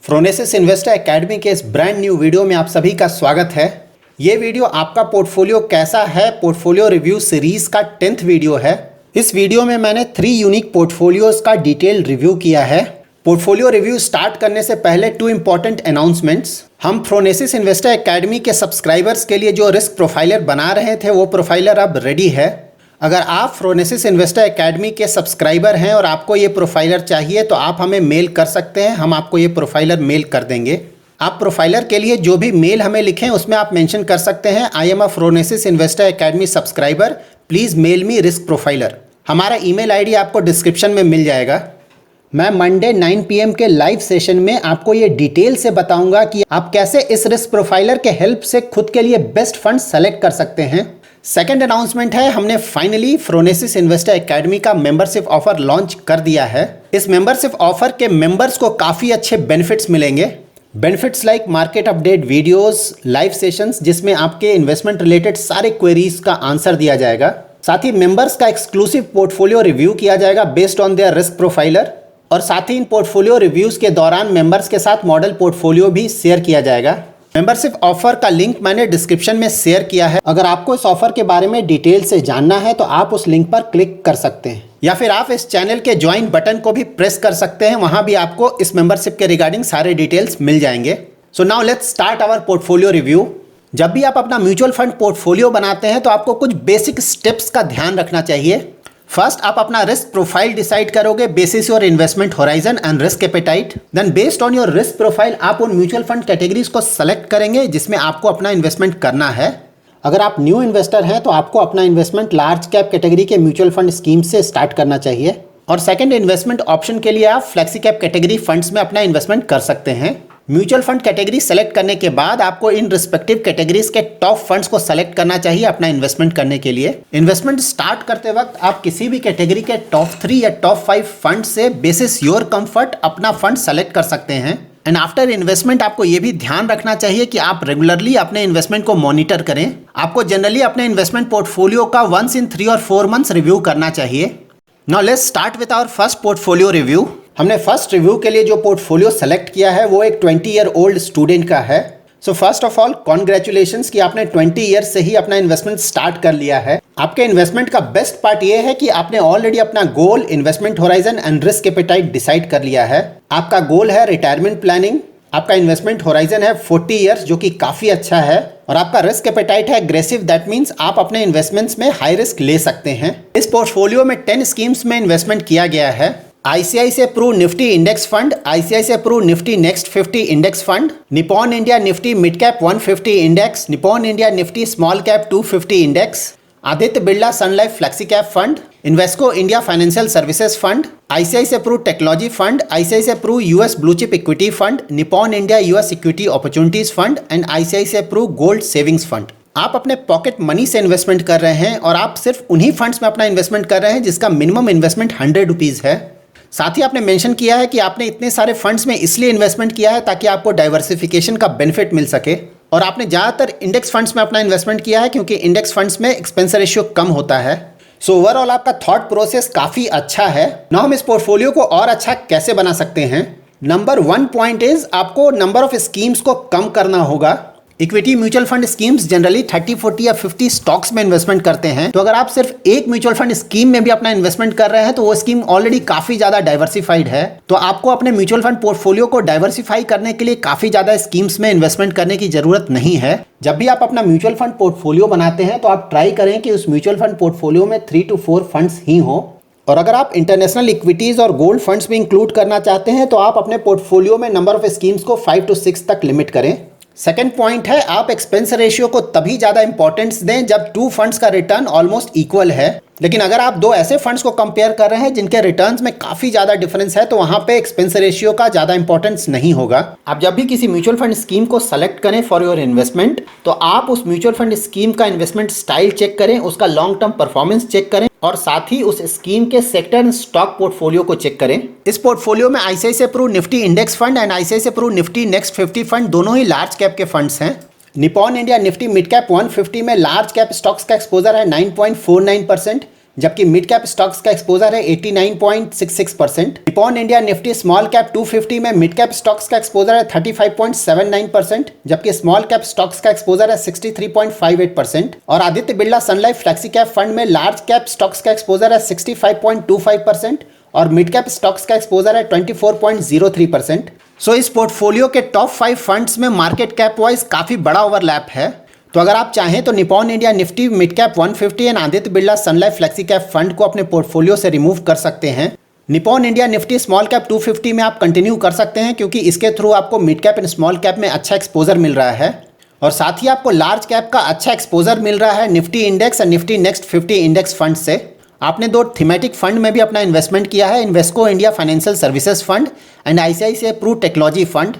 Phronesis investor academy के इस brand new video में आप सभी का स्वागत है। ये वीडियो आपका पोर्टफोलियो कैसा है पोर्टफोलियो रिव्यू सीरीज का 10th वीडियो है। इस वीडियो में मैंने 3 यूनिक पोर्टफोलियोज का डिटेल रिव्यू किया है। पोर्टफोलियो रिव्यू स्टार्ट करने से पहले 2 इंपॉर्टेंट अनाउंसमेंट्स। हम फ्रोनेसिस इन्वेस्टर एकेडमी के सब्सक्राइबर्स के लिए जो रिस्क प्रोफाइलर बना रहे थे वो प्रोफाइलर अब रेडी है। अगर आप फ्रोनेसिस इन्वेस्टर एकेडमी के सब्सक्राइबर हैं और आपको ये प्रोफाइलर चाहिए तो आप हमें मेल कर सकते हैं, हम आपको ये प्रोफाइलर मेल कर देंगे। आप प्रोफाइलर के लिए जो भी मेल हमें लिखें उसमें आप मेंशन कर सकते हैं I am a Phronesis investor academy subscriber, please mail me risk profiler. हमारा ईमेल आईडी आपको डिस्क्रिप्शन में मिल जाएगा। मैं मंडे 9 PM के लाइव सेशन में आपको ये डिटेल से बताऊंगा कि आप कैसे इस रिस्क प्रोफाइलर के हेल्प से खुद के लिए बेस्ट फंड सेलेक्ट कर सकते हैं। सेकंड अनाउंसमेंट है, हमने फाइनली फ्रोनेसिस इन्वेस्टर एकेडमी का मेंबरशिप ऑफर लॉन्च कर दिया है। इस मेंबरशिप ऑफर के मेंबर्स को काफ़ी अच्छे बेनिफिट्स मिलेंगे। Benefits like market update videos, live sessions जिसमें आपके इन्वेस्टमेंट रिलेटेड सारे क्वेरीज का आंसर दिया जाएगा। साथ ही मेंबर्स का एक्सक्लूसिव पोर्टफोलियो रिव्यू किया जाएगा based on their risk profiler, और साथ ही इन पोर्टफोलियो रिव्यूज के दौरान मेंबर्स के साथ मॉडल पोर्टफोलियो भी शेयर किया जाएगा। मेंबरशिप ऑफर का लिंक मैंने डिस्क्रिप्शन में शेयर किया है। अगर आपको इस ऑफर के बारे में डिटेल से जानना है तो आप उस लिंक पर क्लिक कर सकते हैं, या फिर आप इस चैनल के ज्वाइन बटन को भी प्रेस कर सकते हैं, वहां भी आपको इस मेंबरशिप के रिगार्डिंग सारे डिटेल्स मिल जाएंगे। So now let's start our portfolio review. जब भी आप अपना म्यूचुअल फंड पोर्टफोलियो बनाते हैं तो आपको कुछ बेसिक स्टेप्स का ध्यान रखना चाहिए। फर्स्ट, आप अपना रिस्क प्रोफाइल डिसाइड करोगे basis your investment horizon and risk appetite. Then based on your risk profile आप उन म्यूचुअल फंड कैटेगरीज को सेलेक्ट करेंगे जिसमें आपको अपना इन्वेस्टमेंट करना है। अगर आप न्यू इन्वेस्टर हैं तो आपको अपना इन्वेस्टमेंट लार्ज कैप कैटेगरी के म्यूचुअल फंड स्कीम से स्टार्ट करना चाहिए, और सेकंड, इन्वेस्टमेंट ऑप्शन के लिए आप फ्लेक्सी कैप कैटेगरी फंड्स में अपना इन्वेस्टमेंट कर सकते हैं। म्यूचुअल फंड कैटेगरी सेलेक्ट करने के बाद आपको इन रिस्पेक्टिव कैटेगरीज के टॉप फंड्स को सेलेक्ट करना चाहिए अपना इन्वेस्टमेंट करने के लिए। इन्वेस्टमेंट स्टार्ट करते वक्त आप किसी भी कैटेगरी के टॉप 3 या टॉप 5 फंड से बेसिस योर कंफर्ट अपना फंड सेलेक्ट कर सकते हैं। एंड आफ्टर इन्वेस्टमेंट आपको ये भी ध्यान रखना चाहिए कि आप रेगुलरली अपने इन्वेस्टमेंट को मॉनिटर करें। आपको जनरली अपने इन्वेस्टमेंट पोर्टफोलियो का वंस इन 3 और 4 मंथ्स रिव्यू करना चाहिए। Now let's start with our first portfolio review. हमने फर्स्ट रिव्यू के लिए जो पोर्टफोलियो सेलेक्ट किया है वो एक 20 ईयर ओल्ड स्टूडेंट का है। So first of all congratulations कि आपने 20 ईयर से ही अपना इन्वेस्टमेंट स्टार्ट कर लिया है। आपके इन्वेस्टमेंट का बेस्ट पार्ट ये है कि आपने ऑलरेडी अपना goal, investment horizon and risk appetite decide कर लिया है। आपका गोल है रिटायरमेंट प्लानिंग, आपका इन्वेस्टमेंट होराइजन है 40 ईयर्स जो कि काफ़ी अच्छा है, और आपका रिस्क एपेटाइट है एग्रेसिव, दैट मीन्स आप अपने इन्वेस्टमेंट्स में हाई रिस्क ले सकते हैं। इस पोर्टफोलियो में 10 स्कीम्स में इन्वेस्टमेंट किया गया है। ICICI Pru Nifty index fund, ICICI Pru Nifty next 50 index fund, Nippon India Nifty mid cap 150 index, Nippon India Nifty small cap 250 index, Aditya Birla Sun Life flexi cap fund, Invesco India financial services fund, ICICI Pru technology fund, ICICI Pru US blue chip equity fund, Nippon India US equity opportunities fund and ICICI Pru gold savings fund. आप अपने pocket money से investment कर रहे हैं और आप सिर्फ उन्हीं फंड्स में अपना इन्वेस्टमेंट कर रहे हैं जिसका मिनिमम इन्वेस्टमेंट 100 रुपीज़ है। साथ ही आपने मेंशन किया है कि आपने इतने सारे फंड्स में इसलिए इन्वेस्टमेंट किया है ताकि आपको डाइवर्सिफिकेशन का बेनिफिट मिल सके, और आपने ज़्यादातर इंडेक्स फंड्स में अपना इन्वेस्टमेंट किया है क्योंकि इंडेक्स फंड्स में एक्सपेंस रेशियो कम होता है। सो ओवरऑल आपका थॉट प्रोसेस काफ़ी अच्छा है। नाउ हम इस पोर्टफोलियो को और अच्छा कैसे बना सकते हैं। नंबर 1 पॉइंट इज आपको नंबर ऑफ स्कीम्स को कम करना होगा। Equity mutual fund schemes generally 30, 40 या 50 स्टॉक्स में इन्वेस्टमेंट करते हैं, तो अगर आप सिर्फ एक म्यूचुअल फंड स्कीम में भी अपना इन्वेस्टमेंट कर रहे हैं तो वो स्कीम ऑलरेडी काफी ज्यादा डाइवर्सिफाइड है। तो आपको अपने म्यूचुअल फंड पोर्टफोलियो को डाइवर्सिफाई करने के लिए काफी ज्यादा स्कीम्स में इन्वेस्टमेंट करने की जरूरत नहीं है। जब भी आप अपना म्यूचुअल फंड पोर्टफोलियो बनाते हैं तो आप ट्राई करें कि उस म्यूचुअल फंड पोर्टफोलियो में 3 to 4 फंड्स ही हो, और अगर आप इंटरनेशनल इक्विटीज और गोल्ड फंड्स भी इंक्लूड करना चाहते हैं तो आप अपने पोर्टफोलियो में नंबर ऑफ स्कीम्स को 5 to 6 तक लिमिट करें। सेकेंड पॉइंट है, आप एक्सपेंस रेशियो को तभी ज़्यादा इंपॉर्टेंस दें जब 2 फंड्स का रिटर्न ऑलमोस्ट इक्वल है। लेकिन अगर आप 2 ऐसे फंड्स को कंपेयर कर रहे हैं जिनके रिटर्न्स में काफ़ी ज़्यादा डिफरेंस है तो वहाँ पे एक्सपेंस रेशियो का ज़्यादा इंपॉर्टेंस नहीं होगा। आप जब भी किसी म्यूचुअल फंड स्कीम को सेलेक्ट करें फॉर योर इन्वेस्टमेंट तो आप उस म्यूचुअल फंड स्कीम का इन्वेस्टमेंट स्टाइल चेक करें, उसका लॉन्ग टर्म परफॉर्मेंस चेक करें, और साथ ही उस स्कीम के सेक्टर एंड स्टॉक पोर्टफोलियो को चेक करें। इस पोर्टफोलियो में ICICI Pru Nifty index fund and ICICI Pru Nifty next 50 fund दोनों ही लार्ज कैप के फंड्स हैं। Nippon India Nifty mid cap 150 में लार्ज कैप स्टॉक्स का एक्सपोजर है 9.49%, जबकि मिड कैप स्टॉक्स का एक्सपोजर है 89.66%। Nippon India Nifty small cap 250 में मिड कैप स्टॉक्स का एक्सपोजर है 35.79%, जबकि स्मॉल कैप स्टॉक्स का एक्सपोजर है 63.58%। और Aditya Birla Sun Life flexi cap fund में लार्ज कैप स्टॉक्स का एक्सपोजर है 65.25% और मिड कैप स्टॉक्स का एक्सपोजर है 24.03%। सो इस पोर्टफोलियो के टॉप 5 फंड्स में मार्केट कैप वाइज काफी बड़ा ओवरलैप है। तो अगर आप चाहें तो Nippon India Nifty mid cap 150 and Aditya Birla Sun Life flexi cap fund को अपने पोर्टफोलियो से रिमूव कर सकते हैं। Nippon India Nifty small cap 250 में आप कंटिन्यू कर सकते हैं क्योंकि इसके थ्रू आपको mid cap and small cap में अच्छा एक्सपोजर मिल रहा है और साथ ही आपको लार्ज कैप का अच्छा एक्सपोजर मिल रहा है निफ्टी इंडेक्स और निफ्टी नेक्स्ट 50 इंडेक्स फंड से। आपने 2 थीमेटिक फंड में भी अपना इन्वेस्टमेंट किया है, Invesco India financial services fund and ICICI Pru technology fund.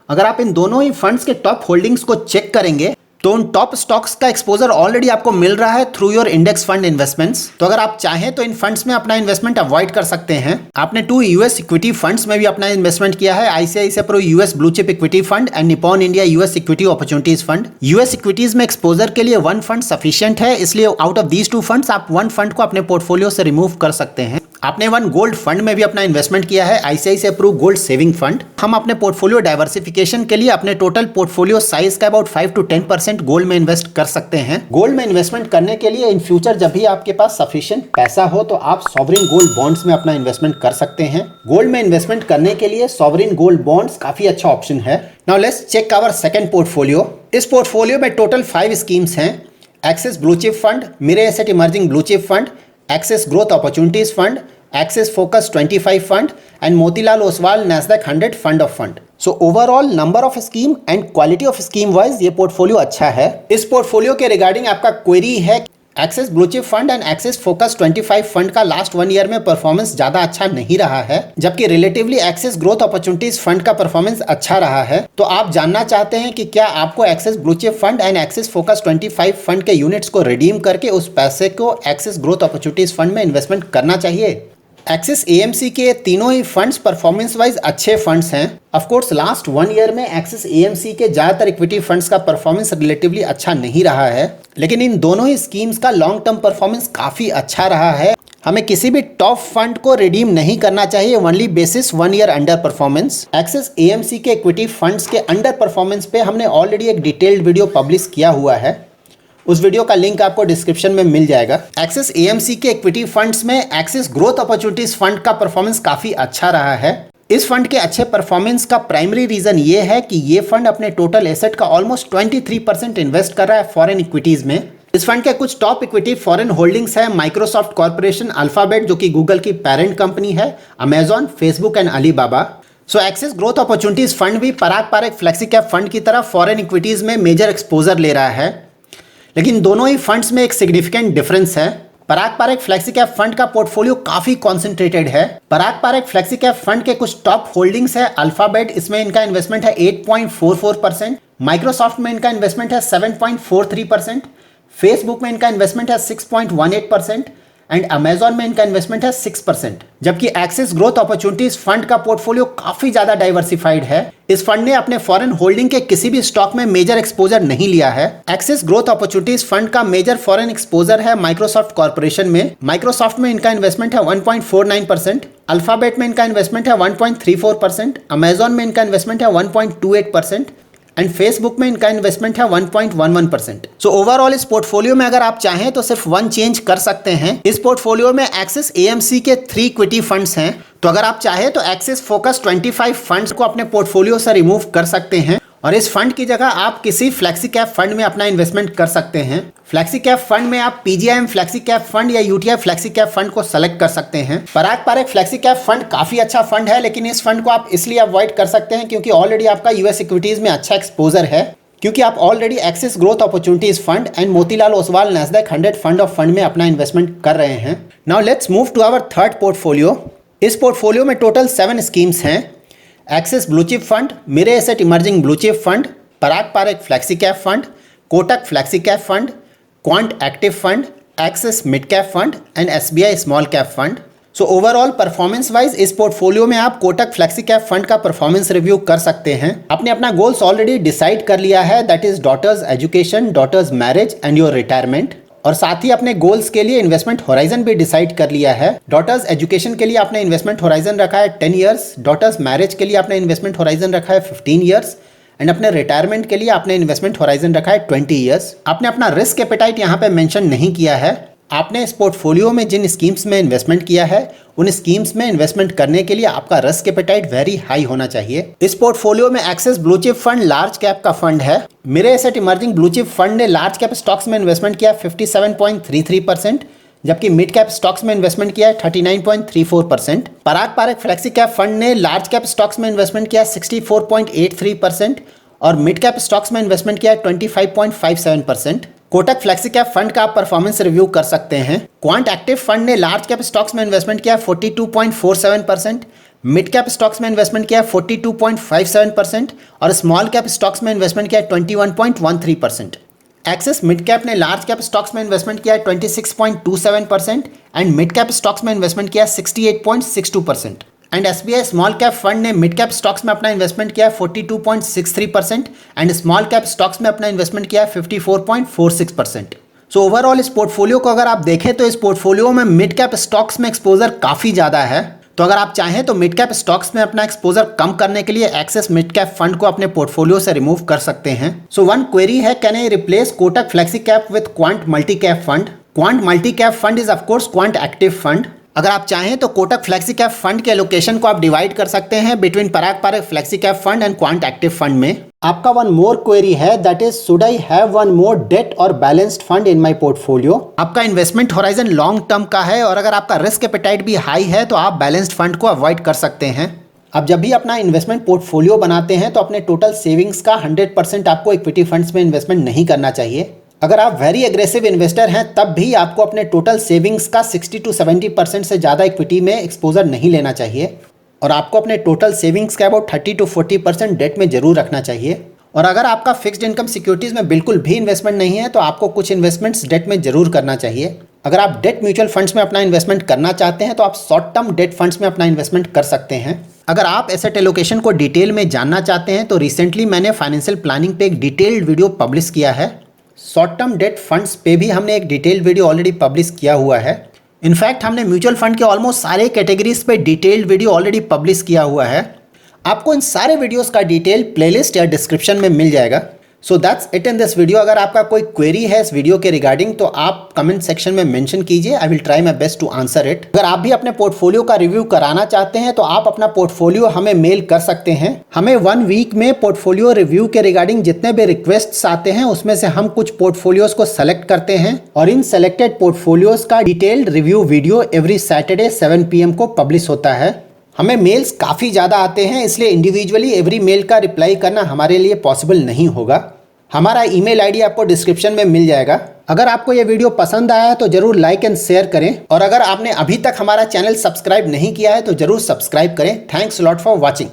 अगर आप इन दोनों ही फंड्स के टॉप होल्डिंग्स को चेक करेंगे तो उन टॉप स्टॉक्स का एक्सपोजर ऑलरेडी आपको मिल रहा है through your index fund investments. तो अगर आप चाहें तो इन फंड्स में अपना इन्वेस्टमेंट अवॉइड कर सकते हैं। आपने 2 यूएस इक्विटी फंड्स में भी अपना इन्वेस्टमेंट किया है, ICICI Pru US blue chip equity fund and Nippon India US equity opportunities fund. US equities में एक्सपोजर के लिए 1 फंड सफिशिएंट है, इसलिए आउट ऑफ दीज 2 फंड्स आप 1 फंड को अपने पोर्टफोलियो से रिमूव कर सकते हैं। आपने 1 गोल्ड फंड में भी अपना इन्वेस्टमेंट किया है, ICICI Pru gold saving fund. हम अपने पोर्टफोलियो डाइवर्सिफिकेशन के लिए अपने टोटल पोर्टफोलियो साइज का अबाउट 5 to 10% गोल्ड में इन्वेस्ट कर सकते हैं। गोल्ड में इन्वेस्टमेंट करने के लिए इन फ्यूचर जब भी आपके पास सफिशिएंट पैसा हो तो आप सॉवरिन गोल्ड बॉन्ड्स में अपना इन्वेस्टमेंट कर सकते हैं। गोल्ड में इन्वेस्टमेंट करने के लिए सॉवरिन गोल्ड बॉन्ड्स काफी अच्छा ऑप्शन है। Now let's check our second portfolio. इस पोर्टफोलियो में टोटल 5 स्कीम्स हैं, Axis blue chip fund, Mirae asset emerging blue chip fund, Axis growth opportunities fund, Axis Focus 25 fund and Motilal Oswal Nasdaq 100 fund of fund. So overall number of scheme and quality of scheme wise ये portfolio अच्छा है। इस portfolio के regarding आपका query है, axis blue chip fund and axis focus 25 fund का last 1 year में performance ज्यादा अच्छा नहीं रहा है, जबकि relatively axis growth opportunities fund का परफॉर्मेंस अच्छा रहा है। तो आप जानना चाहते हैं कि क्या आपको axis blue chip fund and axis focus 25 fund के यूनिट्स को रिडीम करके उस पैसे को एक्सिस ग्रोथ अपॉर्चुनिटीज फंड में इन्वेस्टमेंट करना चाहिए। एक्सिस एएमसी के तीनों ही फंड्स परफॉर्मेंस वाइज अच्छे फंड्स हैं। ऑफ कोर्स लास्ट 1 ईयर में एक्सिस एएमसी के ज्यादातर इक्विटी फंड्स का परफॉर्मेंस रिलेटिवली अच्छा नहीं रहा है, लेकिन इन दोनों ही स्कीम्स का लॉन्ग टर्म परफॉर्मेंस काफी अच्छा रहा है। हमें किसी भी टॉप फंड को रिडीम नहीं करना चाहिए only basis 1 year under performance. Axis AMC के इक्विटी फंड्स के अंडर परफॉर्मेंस पे हमने ऑलरेडी एक डिटेल्ड वीडियो पब्लिश किया हुआ है, उस वीडियो का लिंक आपको डिस्क्रिप्शन में मिल जाएगा। एक्सिस एएमसी के इक्विटी फंड्स में एक्सिस ग्रोथ अपॉर्चुनिटीज फंड का परफॉर्मेंस काफी अच्छा रहा है। इस फंड के अच्छे परफॉर्मेंस का प्राइमरी रीजन ये है कि ये फंड अपने टोटल एसेट का ऑलमोस्ट 23% इन्वेस्ट कर रहा है फॉरेन इक्विटीज में। इस फंड के कुछ टॉप इक्विटी फॉरेन होल्डिंग्स है, माइक्रोसॉफ्ट कॉर्पोरेशन, अल्फाबेट जो कि गूगल की पेरेंट कंपनी है, Amazon, Facebook and Alibaba. So axis growth opportunities fund भी पराग पारेख फ्लेक्सी कैप फंड की तरह फॉरेन इक्विटीज में मेजर एक्सपोजर ले रहा है, लेकिन दोनों ही फंड्स में एक सिग्निफिकेंट डिफरेंस है। पराग पारेख फ्लेक्सी कैप फंड का पोर्टफोलियो काफी कॉन्सेंट्रेटेड है। पराग पारेख फ्लेक्सी कैप फंड के कुछ टॉप होल्डिंग्स है, अल्फाबेट, इसमें इनका इन्वेस्टमेंट है 8.44%, माइक्रोसॉफ्ट में इनका इन्वेस्टमेंट है 7.43%, फेसबुक में इनका इन्वेस्टमेंट है 6.18% एंड अमेजॉन में इनका इन्वेस्टमेंट है 6%। जबकि एक्सिस ग्रोथ अपॉर्चुनिटीज फंड का पोर्टफोलियो काफी ज्यादा डाइवर्सिफाइड है। इस फंड ने अपने फॉरेन होल्डिंग के किसी भी स्टॉक में मेजर एक्सपोजर नहीं लिया है। एक्सिस ग्रोथ अपॉर्चुनिटीज फंड का मेजर फॉरेन एक्सपोजर है माइक्रोसॉफ्ट कॉर्पोरेशन में। माइक्रोसॉफ्ट में इनका इन्वेस्टमेंट है 1.49%, अल्फाबेट में इनका इन्वेस्टमेंट है 1.34%, अमेजॉन में इनका इन्वेस्टमेंट है 1.28% एंड फेसबुक में इनका इन्वेस्टमेंट है 1.11%। सो ओवरऑल इस पोर्टफोलियो में अगर आप चाहें तो सिर्फ 1 चेंज कर सकते हैं। इस पोर्टफोलियो में एक्सिस एएमसी के 3 इक्विटी फंड्स हैं, तो अगर आप चाहें तो एक्सिस फोकस 25 फंड्स को अपने पोर्टफोलियो से रिमूव कर सकते हैं और इस फंड की जगह आप किसी फ्लेक्सी कैप फंड में अपना इन्वेस्टमेंट कर सकते हैं। फ्लेक्सी कैप फंड में आप पीजीआईएम फ्लेक्सी कैप फंड या यूटीआई फ्लेक्सी कैप फंड को सेलेक्ट कर सकते हैं। पराग पारेख फ्लेक्सी कैप फंड काफी अच्छा फंड है, लेकिन इस फंड को आप इसलिए अवॉइड कर सकते हैं क्योंकि ऑलरेडी आपका यूएस इक्विटीज में अच्छा एक्सपोजर है, क्योंकि आप already Axis growth opportunities fund and Motilal Oswal Nasdaq 100 fund of fund में अपना इन्वेस्टमेंट कर रहे हैं। Now let's move to our third portfolio. इस पोर्टफोलियो में टोटल 7 स्कीम्स हैं, Axis blue chip fund, Mirae asset emerging blue chip fund, Parag Parikh flexi cap fund, Kotak flexi cap fund, Quant active fund, Axis mid cap fund and SBI small cap fund. So overall performance wise इस portfolio में आप Kotak flexi cap fund का performance review कर सकते हैं। आपने अपना goals already decide कर लिया है, that is daughter's education, daughter's marriage and your retirement. और साथ ही अपने गोल्स के लिए इन्वेस्टमेंट होराइजन भी डिसाइड कर लिया है। डॉटर्स एजुकेशन के लिए आपने इन्वेस्टमेंट होराइजन रखा है 10 ईयर्स, डॉटर्स मैरिज के लिए आपने इन्वेस्टमेंट होराइजन रखा है 15 ईयर्स एंड अपने रिटायरमेंट के लिए आपने इन्वेस्टमेंट होराइजन रखा है 20 ईयर्स। आपने अपना रिस्क एपेटाइट यहाँ पे मेंशन नहीं किया है। आपने इस पोर्टफोलियो में जिन स्कीम्स में इन्वेस्टमेंट किया है उन स्कीम्स में इन्वेस्टमेंट करने के लिए आपका रिस्क एपेटाइट वेरी हाई होना चाहिए। इस पोर्टफोलियो में Axis blue chip fund large cap का फंड है। Mirae asset emerging blue chip fund ने लार्ज कैप स्टॉक्स में इन्वेस्टमेंट किया 57.33%, जबकि मिड कैप स्टॉक्स में इन्वेस्टमेंट किया है 39.34%। Parag Parikh flexi cap fund ने लार्ज कैप स्टॉक्स में इन्वेस्टमेंट किया 64.83% और मिड कैप स्टॉक्स में इन्वेस्टमेंट किया 25.57%। कोटक फ्लेक्सी कैप फंड का आप परफॉर्मेंस रिव्यू कर सकते हैं। क्वांट एक्टिव फंड ने लार्ज कैप स्टॉक्स में इन्वेस्टमेंट किया 42.47%, मिड कैप स्टॉक्स में इन्वेस्टमेंट किया 42.57% और स्मॉल कैप स्टॉक्स में इन्वेस्टमेंट किया 21.13%। एक्सिस मिड कैप ने लार्ज कैप स्टॉक्स में इन्वेस्टमेंट किया 26.27% एंड मिड कैप स्टॉक्स में इन्वेस्टमेंट किया 68.62%। And SBI small cap fund ने मिड कैप स्टॉक्स में अपना इन्वेस्टमेंट किया 42.63% एंड स्मॉल कैप स्टॉक्स में अपना इन्वेस्टमेंट किया 54.46%। सो ओवरऑल इस पोर्टफोलियो को अगर आप देखें तो इस पोर्टफोलियो में मिड कैप स्टॉक्स में एक्सपोजर काफ़ी ज़्यादा है। तो अगर आप चाहें तो मिड कैप स्टॉक्स में अपना एक्सपोजर कम करने के लिए एक्सेस मिड कैप फंड को अपने पोर्टफोलियो से रिमूव कर सकते हैं। सो वन क्वेरी है, can I replace Kotak flexi cap with Quant multi cap fund? Quant multi cap fund is of course Quant active fund. अगर आप चाहें तो कोटक फ्लेक्सी कैप फंड के एलोकेशन को आप डिवाइड कर सकते हैं between Parag Parikh flexi cap fund and Quant active fund में। आपका वन मोर क्वेरी है, that is should I have one more debt और balanced fund in my portfolio? आपका इन्वेस्टमेंट होराइजन लॉन्ग टर्म का है और अगर आपका रिस्क एपेटाइट भी हाई है तो आप बैलेंस्ड फंड को अवॉइड कर सकते हैं। अब जब भी अपना इन्वेस्टमेंट पोर्टफोलियो बनाते हैं तो अपने टोटल सेविंग्स का 100% आपको इक्विटी फंड्स में इन्वेस्टमेंट नहीं करना चाहिए। अगर आप वेरी एग्रेसिव इन्वेस्टर हैं तब भी आपको अपने टोटल सेविंग्स का 60 to 70% से ज़्यादा इक्विटी में एक्सपोजर नहीं लेना चाहिए और आपको अपने टोटल सेविंग्स का अबाउट 30 to 40% डेट में जरूर रखना चाहिए। और अगर आपका फिक्स्ड इनकम सिक्योरिटीज़ में बिल्कुल भी इन्वेस्टमेंट नहीं है तो आपको कुछ इन्वेस्टमेंट्स डेट में जरूर करना चाहिए। अगर आप डेट म्यूचुअल फंड्स में अपना इन्वेस्टमेंट करना चाहते हैं तो आप शॉर्ट टर्म डेट फंड्स में अपना इन्वेस्टमेंट कर सकते हैं। अगर आप एसेट एलोकेशन को डिटेल में जानना चाहते हैं तो रिसेंटली मैंने फाइनेंशियल प्लानिंग पे एक डिटेल्ड वीडियो पब्लिश किया है। शॉर्ट टर्म डेट फंड्स पे भी हमने एक डिटेल्ड वीडियो ऑलरेडी पब्लिश किया हुआ है। इनफैक्ट हमने म्यूचुअल फंड के ऑलमोस्ट सारे कैटेगरीज पे डिटेल्ड वीडियो ऑलरेडी पब्लिश किया हुआ है। आपको इन सारे वीडियोस का डिटेल प्लेलिस्ट या डिस्क्रिप्शन में मिल जाएगा। So that's it in this video. अगर आपका कोई क्वेरी है इस वीडियो के रिगार्डिंग तो आप कमेंट सेक्शन में मेंशन कीजिए, I will try my best to answer it. अगर आप भी अपने पोर्टफोलियो का रिव्यू कराना चाहते हैं तो आप अपना पोर्टफोलियो हमें मेल कर सकते हैं। हमें 1 वीक में पोर्टफोलियो रिव्यू के रिगार्डिंग जितने भी रिक्वेस्ट्स आते हैं उसमें से हम कुछ पोर्टफोलियोज को सेलेक्ट करते हैं और इन सेलेक्टेड पोर्टफोलियोज का detailed review video every Saturday 7 PM को पब्लिश होता है। हमें मेल्स काफ़ी ज़्यादा आते हैं इसलिए इंडिविजुअली एवरी मेल का रिप्लाई करना हमारे लिए पॉसिबल नहीं होगा। हमारा ईमेल आईडी आपको डिस्क्रिप्शन में मिल जाएगा। अगर आपको यह वीडियो पसंद आया है तो जरूर लाइक एंड शेयर करें और अगर आपने अभी तक हमारा चैनल सब्सक्राइब नहीं किया है तो जरूर सब्सक्राइब करें। Thanks lot for watching.